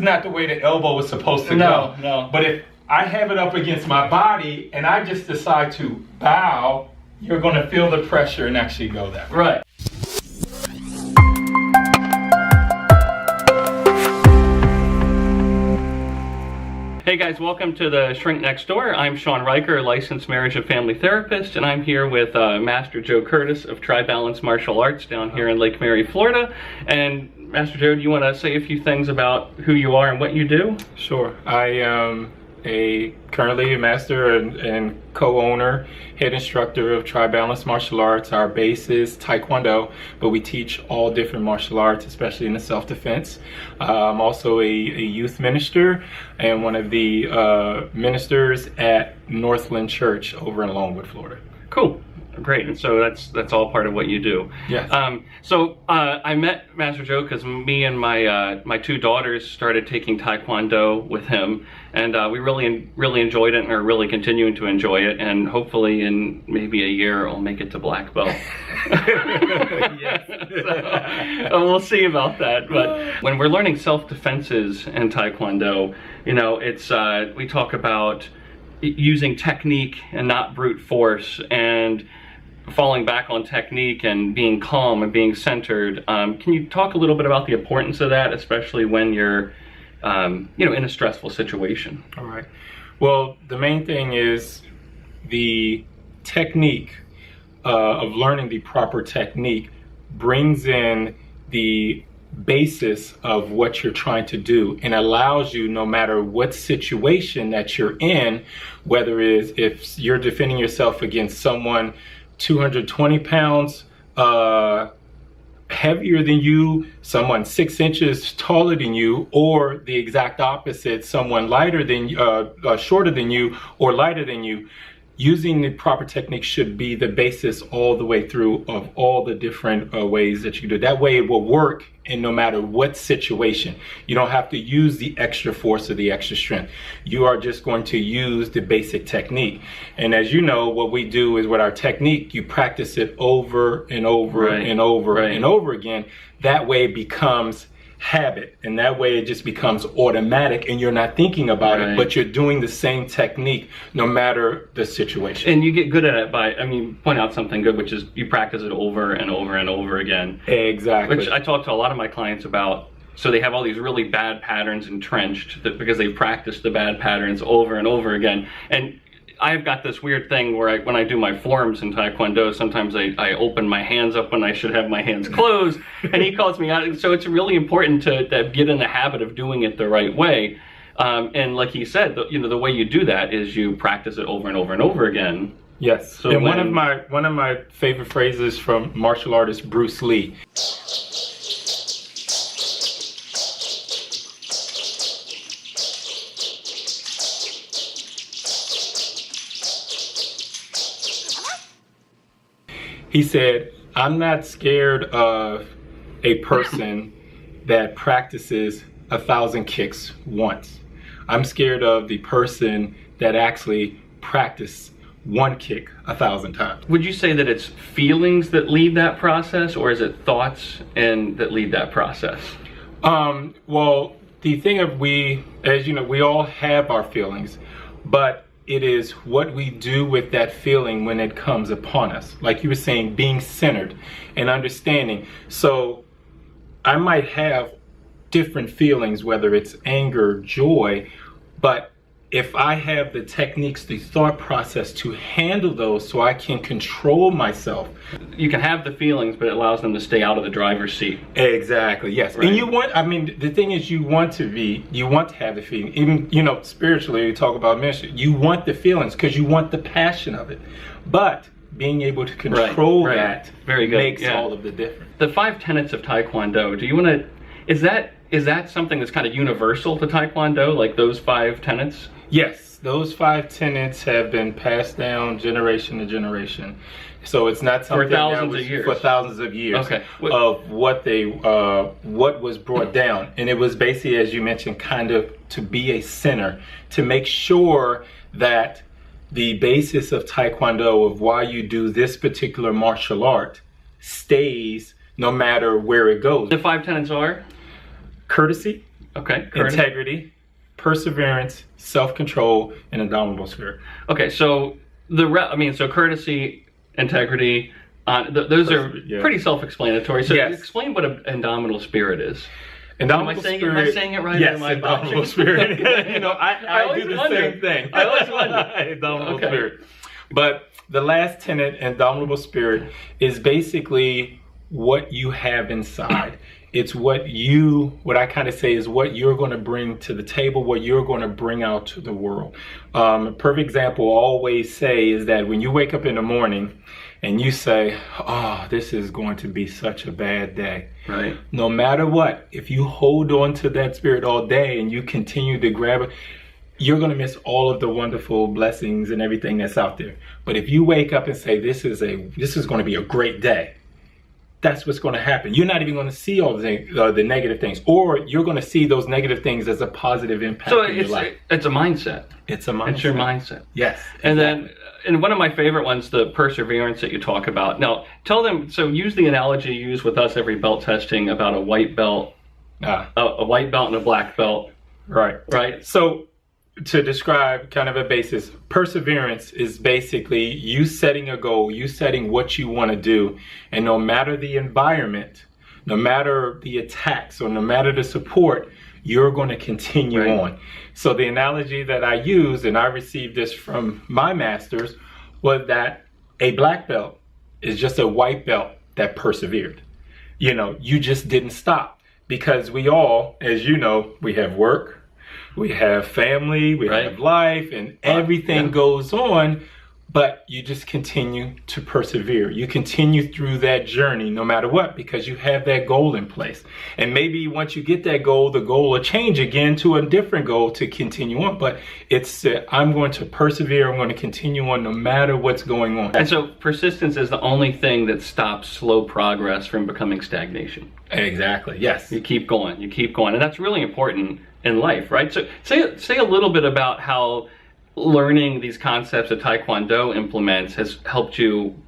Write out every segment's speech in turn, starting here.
not the way the elbow is supposed to No, go. no. But if I have it up against my body and I just decide to bow, you're going to feel the pressure and actually go that way. Right. Hey guys, welcome to the Shrink Next Door. I'm Sean Riker, licensed marriage and family therapist, and I'm here with Master Joe Curtis of Tribalance Martial Arts down here in Lake Mary, Florida. And Master Joe, do you want to say a few things about who you are and what you do? Sure. I am currently a master and co-owner, head instructor of Tribalance Martial Arts. Our base is Taekwondo, but we teach all different martial arts, especially in the self-defense. I'm also a youth minister and one of the ministers at Northland Church over in Longwood, Florida. Cool. Great. And so that's all part of what you do. Yes. I met Master Joe because me and my two daughters started taking Taekwondo with him, and we really enjoyed it and are really continuing to enjoy it, and hopefully in maybe a year I'll make it to black belt. So we'll see about that. But when we're learning self-defenses in Taekwondo, you know, it's we talk about using technique and not brute force, and falling back on technique and being calm and being centered. Can you talk a little bit about the importance of that, especially when you're in a stressful situation? All right. Well, the main thing is the technique of learning the proper technique brings in the basis of what you're trying to do and allows you, no matter what situation that you're in, whether it is if you're defending yourself against someone 220 pounds heavier than you, someone 6 inches taller than you, or the exact opposite, someone lighter than shorter than you or lighter than you. Using the proper technique should be the basis all the way through of all the different ways that you do. That way it will work in no matter what situation. You don't have to use the extra force or the extra strength. You are just going to use the basic technique. And as you know, what we do is with our technique, you practice it over and over and over and over again. That way it becomes habit, and that way it just becomes automatic and you're not thinking about it, but you're doing the same technique no matter the situation. And you get good at it by, point out something good, which is you practice it over and over and over again. Exactly. Which I talk to a lot of my clients about. So they have all these really bad patterns entrenched because they practice the bad patterns over and over again. And I've got this weird thing where when I do my forms in Taekwondo, sometimes I open my hands up when I should have my hands closed, and he calls me out. So it's really important to get in the habit of doing it the right way. And like he said, the way you do that is you practice it over and over and over again. Yes. So and one of my favorite phrases from martial artist Bruce Lee. He said, "I'm not scared of a person that practices 1,000 kicks once. I'm scared of the person that actually practices one kick 1,000 times." Would you say that it's feelings that lead that process, or is it thoughts that lead that process? Well, the thing of as you know, we all have our feelings, but it is what we do with that feeling when it comes upon us. Like you were saying, being centered and understanding. So I might have different feelings, whether it's anger, joy, but if I have the techniques, the thought process to handle those so I can control myself. You can have the feelings, but it allows them to stay out of the driver's seat. Exactly, yes. Right. And you want, the thing is you want to have the feeling. Even, spiritually, you talk about mission. You want the feelings because you want the passion of it. But being able to control that Very good. makes all of the difference. The 5 tenets of Taekwondo, do you want to, is that something that's kind of universal to Taekwondo, like those 5 tenets? Yes, those 5 tenets have been passed down generation to generation. So it's not something for thousands of years. Okay. Of what was brought down. And it was basically, as you mentioned, kind of to be a center, to make sure that the basis of Taekwondo, of why you do this particular martial art, stays no matter where it goes. The 5 tenets are? Courtesy, Okay. Courtesy. integrity, perseverance, self-control, and indomitable spirit. Okay, so so courtesy, integrity, those are pretty self-explanatory. So explain what an indomitable spirit is. Indomitable Am spirit. I saying it right? Yes, or am I indomitable botching? spirit. I do the same thing. I always wonder. Indomitable spirit. But the last tenet, indomitable spirit, is basically what you have inside. It's what I kind of say is what you're going to bring to the table, what you're going to bring out to the world. A perfect example I always say is that when you wake up in the morning and you say, oh, this is going to be such a bad day. Right. No matter what, if you hold on to that spirit all day and you continue to grab it, you're going to miss all of the wonderful blessings and everything that's out there. But if you wake up and say, this is going to be a great day, that's what's going to happen. You're not even going to see all the negative things, or you're going to see those negative things as a positive impact in your life. It's a mindset. It's a mindset. It's your mindset. Yes. Exactly. And then, and one of my favorite ones, the perseverance that you talk about. Now, tell them, so use the analogy you use with us every belt testing about a white belt, a white belt and a black belt. Right. Right. So, to describe kind of a basis, perseverance is basically you setting a goal, you setting what you want to do, and no matter the environment, no matter the attacks, or no matter the support, you're going to continue on. So the analogy that I use, and I received this from my masters, was that a black belt is just a white belt that persevered. You just didn't stop, because we all, as you know, we have work, we have family, we have life, and everything goes on, but you just continue to persevere. You continue through that journey no matter what, because you have that goal in place. And maybe once you get that goal, the goal will change again to a different goal to continue on. But it's, I'm going to persevere, I'm going to continue on no matter what's going on. And so persistence is the only thing that stops slow progress from becoming stagnation. Exactly, yes. You keep going, and that's really important in life, right? So say a little bit about how learning these concepts that Taekwondo implements has helped you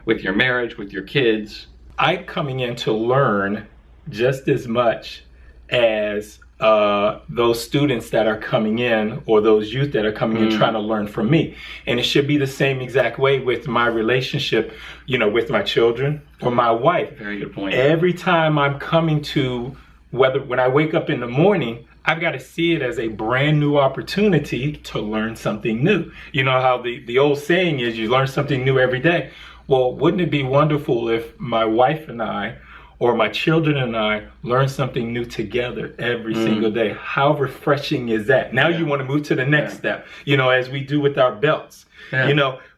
with your marriage, with your kids. I'm coming in to learn just as much as those students that are coming in, or those youth that are coming in trying to learn from me. And it should be the same exact way with my relationship, with my children or my wife. Very good point. Every time I'm coming to, when I wake up in the morning, I've got to see it as a brand new opportunity to learn something new. You know how the old saying is, you learn something new every day. Well, wouldn't it be wonderful if my wife and I, or my children and I, learn something new together every single day? How refreshing is that? Now you want to move to the next step, as we do with our belts.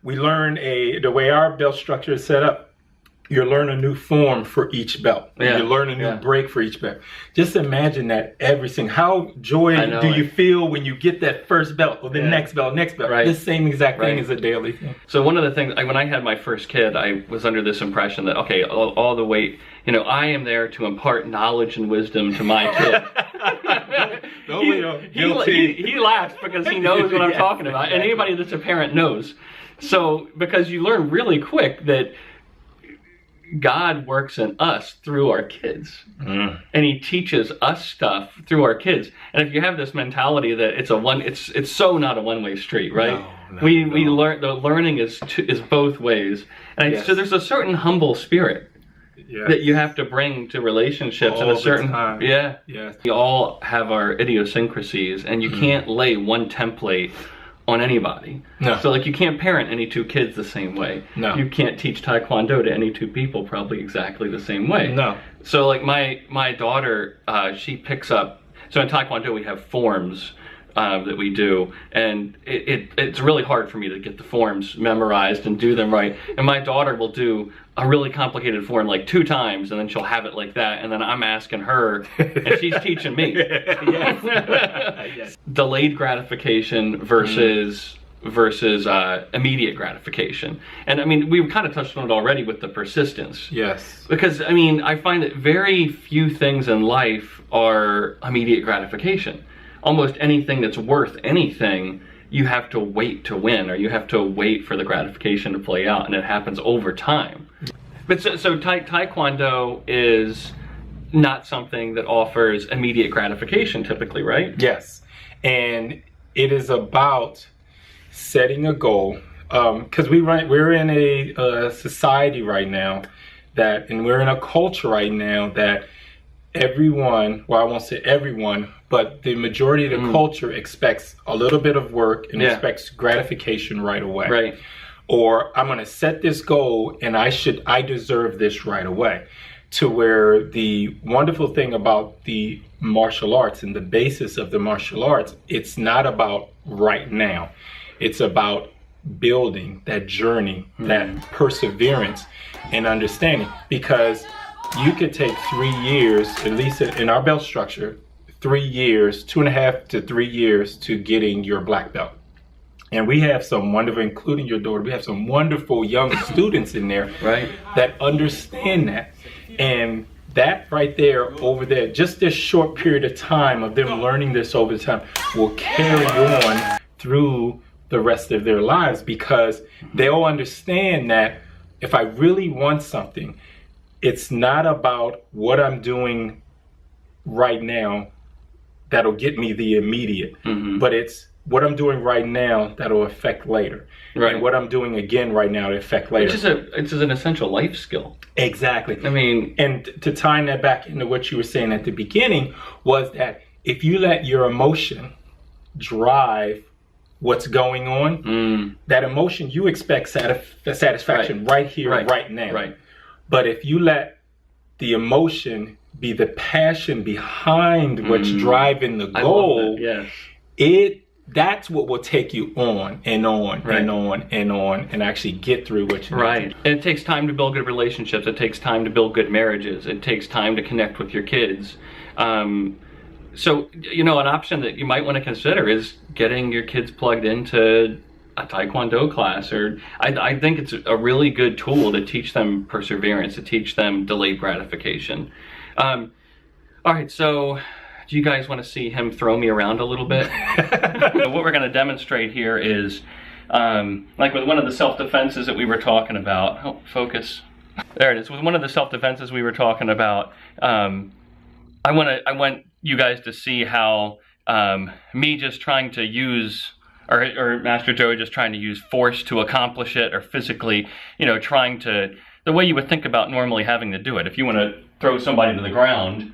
We learn the way our belt structure is set up. You learn a new form for each belt. You learn a new break for each belt. Just imagine that how joy do you feel when you get that first belt, or the next belt? Right. The same exact thing is a daily thing. So one of the things, when I had my first kid, I was under this impression that, okay, all the weight, I am there to impart knowledge and wisdom to my kid. He laughs because he knows what I'm talking about. And anybody that's a parent knows. So, because you learn really quick that God works in us through our kids, and He teaches us stuff through our kids. And if you have this mentality that it's so not a one-way street, right? We learn, the learning is both ways, and so there's a certain humble spirit that you have to bring to relationships, all and a certain time. We all have our idiosyncrasies, and you can't lay one template on anybody. No. So you can't parent any two kids the same way. No. You can't teach Taekwondo to any two people probably exactly the same way. No. So my daughter, she picks up, so in Taekwondo we have forms that we do, and it's really hard for me to get the forms memorized and do them right. And my daughter will do a really complicated form 2 times, and then she'll have it like that, and then I'm asking her, and she's teaching me. Yes. Delayed gratification versus immediate gratification. And I mean, we kind of touched on it already with the persistence. Yes. Because I mean, I find that very few things in life are immediate gratification. Almost anything that's worth anything, you have to wait to win, or you have to wait for the gratification to play out, and it happens over time. But so Taekwondo is not something that offers immediate gratification typically, right? Yes. And it is about setting a goal. Because we're in a society right now and we're in a culture right now that everyone, well, I won't say everyone, but the majority of the culture expects a little bit of work and expects gratification right away. Right. Or I'm going to set this goal and I deserve this right away. To where the wonderful thing about the martial arts and the basis of the martial arts, it's not about right now. It's about building that journey, that perseverance and understanding. Because you could take 3 years, at least in our belt structure, 3 years, 2.5 to 3 years to getting your black belt. And we have some wonderful, including your daughter, we have some wonderful young students in there that understand that. And that right there, over there, just this short period of time of them learning this over time will carry on through the rest of their lives, because they'll understand that if I really want something, it's not about what I'm doing right now that'll get me the immediate, but it's what I'm doing right now that'll affect later. Right. And what I'm doing again right now to affect later. It's an essential life skill. Exactly. I mean, and to tie that back into what you were saying at the beginning was that if you let your emotion drive what's going on, that emotion, you expect satisfaction right here, right now. Right. But if you let the emotion be the passion behind what's driving the goal, that's what will take you on and on and on and on and actually get through what you need. And it takes time to build good relationships. It takes time to build good marriages. It takes time to connect with your kids. So, an option that you might want to consider is getting your kids plugged into a Taekwondo class. Or I think it's a really good tool to teach them perseverance, to teach them delayed gratification. All right, so do you guys want to see him throw me around a little bit? What we're going to demonstrate here is, like with one of the self-defenses that we were talking about. Oh, focus. There it is. With one of the self-defenses we were talking about, I want you guys to see how me just trying to use, or Master Joe just trying to use force to accomplish it, or physically, trying to, the way you would think about normally having to do it. If you want to throw somebody to the ground,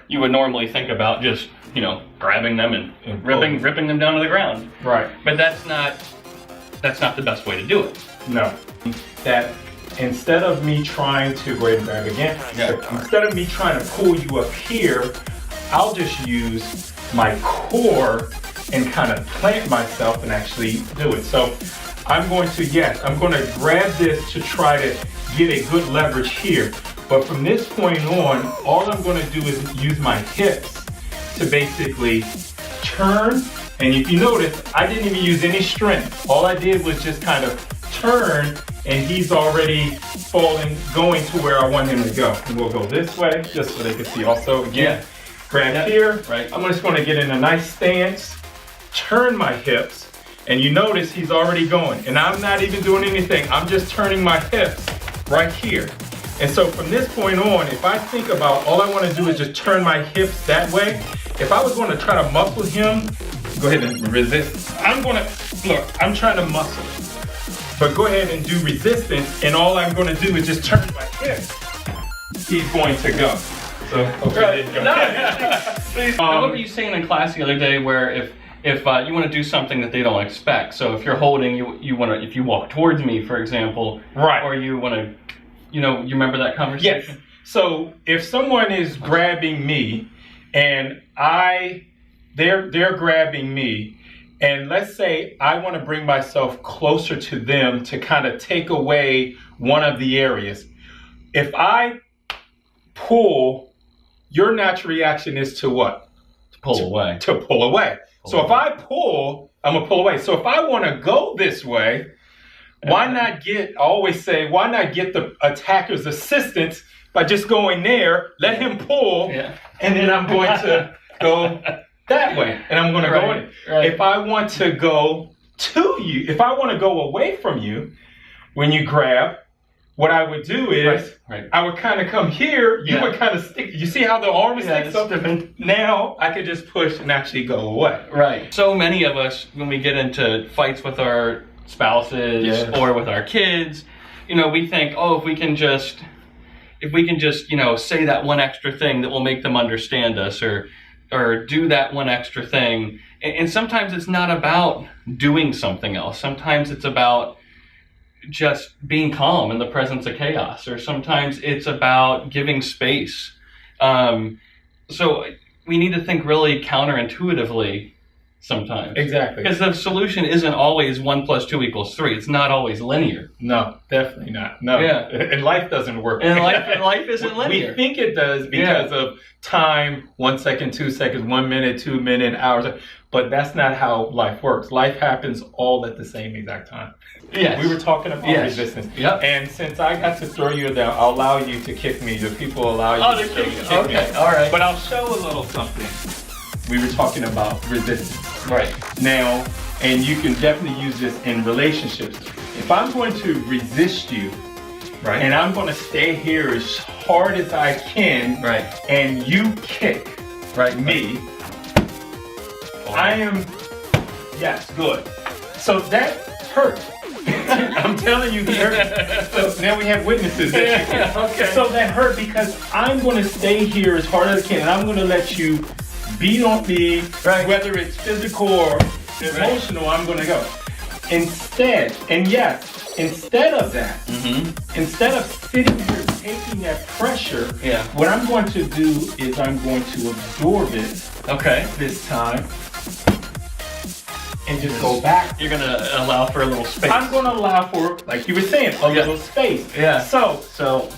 you would normally think about just, grabbing them and ripping them down to the ground. But that's not the best way to do it. No. That instead of me trying to, go ahead and grab again, instead of me trying to pull you up here, I'll just use my core and kind of plant myself and actually do it. So I'm going to grab this to try to get a good leverage here. But from this point on, all I'm going to do is use my hips to basically turn. And if you notice, I didn't even use any strength. All I did was just kind of turn, and he's already going to where I want him to go. And we'll go this way, just so they can see also. Again, grab here. I'm just going to get in a nice stance, turn my hips, and you notice he's already going. And I'm not even doing anything. I'm just turning my hips right here. And so from this point on, if I think about all I want to do is just turn my hips that way, if I was going to try to muscle him, go ahead and resist. I'm trying to muscle. But go ahead and do resistance, and all I'm going to do is just turn my hips. He's going to go. So, okay. What were you saying in class the other day where if you want to do something that they don't expect, so if you're holding, if you walk towards me, for example, or you want to, you remember that conversation? Yes. So if someone is grabbing me and they're grabbing me, and let's say I want to bring myself closer to them to kind of take away one of the areas. If I pull, your natural reaction is to what? To pull away. To pull away. So if I pull, I'm going to pull away. So if I want to go this way, why not get the attacker's assistance by just going there, let him pull, and then I'm going to go that way, and I'm going to go in. If I want to go to you, if I want to go away from you, when you grab, what I would do is Right. I would kind of come here. You Yeah. would kind of stick. You see how the arm sticks it's up? different. Now I could just push and actually go away. Right. So many of us, when we get into fights with our spouses Yes. or with our kids, we think, oh, if we can just, say that one extra thing that will make them understand us, or do that one extra thing. And sometimes it's not about doing something else. Sometimes it's about just being calm in the presence of chaos, or sometimes it's about giving space. So we need to think really counterintuitively sometimes. Exactly. Because the solution isn't always 1 + 2 = 3. It's not always linear. No, definitely not. No. Yeah. And life doesn't work. And life isn't linear. We think it does because of time, 1 second, 2 seconds, 1 minute, 2 minutes, hours. But that's not how life works. Life happens all at the same exact time. Yes. We were talking about resistance. Yep. And since I got to throw you down, I'll allow you to kick me. The people allow you to kick me. Okay, all right. But I'll show a little something. We were talking about resistance. Right. Now, and you can definitely use this in relationships. If I'm going to resist you, Right. and I'm going to stay here as hard as I can, Right. and you kick me, I am, yes, good. So that hurt. I'm telling you, it hurt. So now we have witnesses that you can. Okay. So that hurt because I'm going to stay here as hard as I can, and I'm going to let you beat on me, whether it's physical or emotional, I'm going to go. Instead of that, instead of sitting here taking that pressure, what I'm going to do is I'm going to absorb it this time and just go back. You're going to allow for a little space. I'm going to allow for, like you were saying, a little space. Yeah. So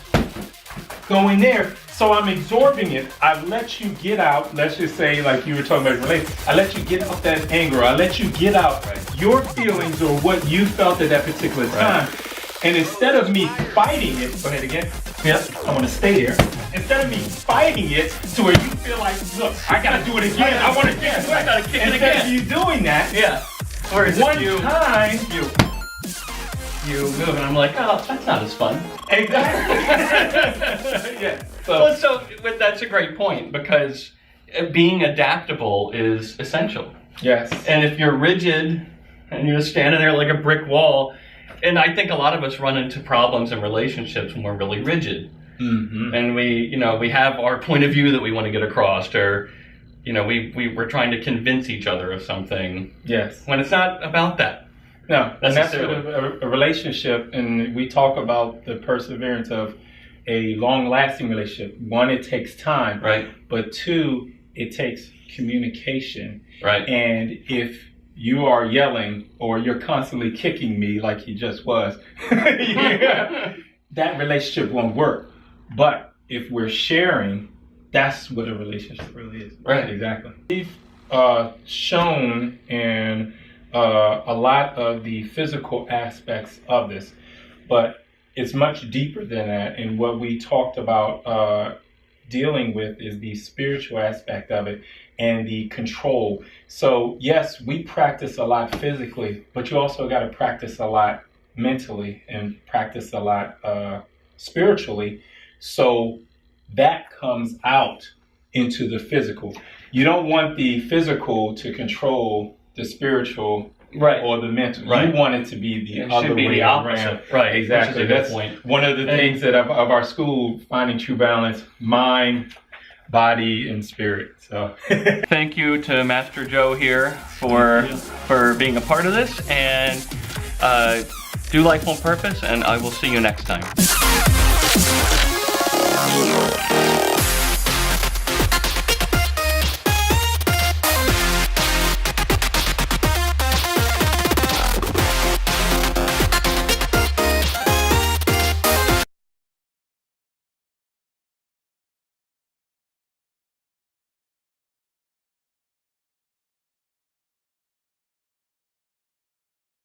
going there. So I'm absorbing it. I let you get out. Let's just say, like you were talking about relationship. I let you get out that anger. I let you get out your feelings or what you felt at that particular time. And instead of me fighting it, go ahead again. Yep. I want to stay there. Instead of me fighting it to where you feel like, look, I gotta do it again. I want to get it. I gotta kick it Instead again. of you doing that, Whereas one if time you move, and I'm like, oh, that's not as fun. Exactly. Yeah. So that's a great point, because being adaptable is essential. Yes. And if you're rigid and you're just standing there like a brick wall, and I think a lot of us run into problems in relationships when we're really rigid. Mm-hmm. And we have our point of view that we want to get across, or we're trying to convince each other of something. Yes. When it's not about that. No, and that's a relationship, and we talk about the perseverance of a long-lasting relationship. One, it takes time, but two, it takes communication. And if you are yelling or you're constantly kicking me like he just was, that relationship won't work. But if we're sharing, that's what a relationship really is. Right. Exactly. We've shown in a lot of the physical aspects of this, but it's much deeper than that. And what we talked about dealing with is the spiritual aspect of it and the control. So yes, we practice a lot physically, but you also got to practice a lot mentally and practice a lot spiritually. So that comes out into the physical. You don't want the physical to control the spiritual or the mental. You want it to be the other way around. Right. Exactly. That's one of the things that of our school, finding true balance, mind, body, and spirit. So thank you to Master Joe here for being a part of this, and do life on purpose, and I will see you next time.